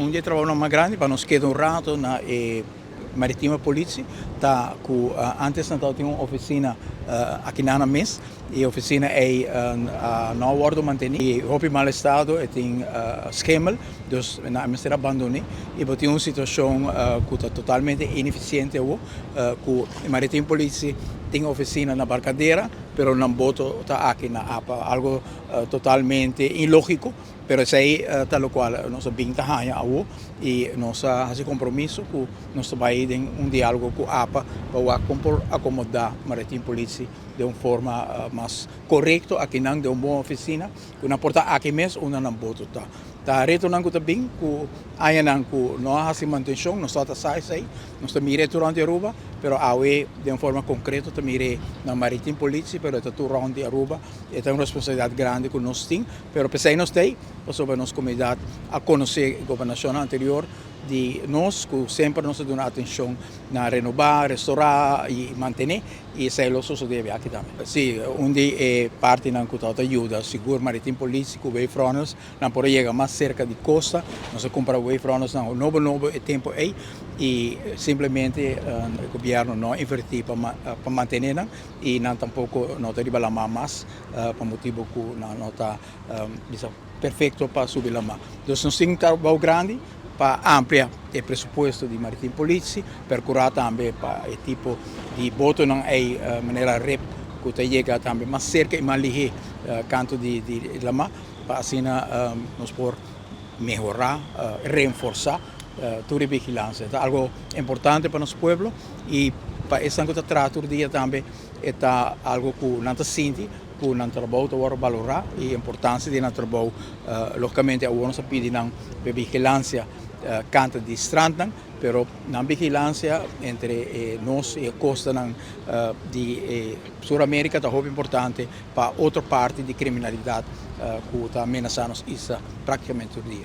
um dia trabalhamos mais grande para nos quedar um rato na Marítima Polícia, tá com antes então tinha uma oficina aqui na mês e a oficina é não guardo manter e roupa mal estado e tem esquema dus na mesma abandonei e tinha uma situação que está totalmente ineficiente com a Marítima Polícia tem oficina na barcadeira, pero não boto tá aqui na APA, algo totalmente ilógico. Pero isso aí, tal qual, nós bem tahanha e nós fazemos compromisso que nós vai ter diálogo com a APA para acomodar a Marítima Polícia de uma forma mais correta, aqui não de uma boa oficina, que não porta aqui mesmo, não boto tá. Tá retornando também que aí não que nós fazemos manutenção, nós só sai, nós também durante a Aruba, pero aí de uma forma concreta também na Marítima Polícia, pero está tudo durante a Aruba, é uma responsabilidade grande que nós temos, pero pensei nós tem, sobre a nossa comunidade a conhecer a governação anterior de nós, que sempre nos dá atenção na renovar, restaurar e manter, e isso é o que deve aqui também. Sim, onde é parte da ajuda, seguro Marítima Polícia, que o Wayfronters, não pode chegar mais cerca de costa, nós compramos o Wayfronters, não, novo tempo aí, e simplesmente o governo não investir para manter, e não tampouco não tem que mais, por motivo que não está perfeito para subir lá mais. Então, nós temos um trabalho grande, para ampliar o pressuposto de Marítima Polícia, para curar também para o tipo de boto não é maneira rep que chega também mais cerca e mais ligeiro canto de lama, para assim nós por melhorar, reforçar toda a vigilância. É algo importante para nosso povo e para esse que trata o dia também é algo que não se sente que não trabalho para valorar e a importância de não trabalho logicamente a nós pedimos vigilância canto de strand, pero na vigilância entre nós e a costa de Sul-América é muito importante para outra parte de criminalidade que está ameaçando isso praticamente todo dia.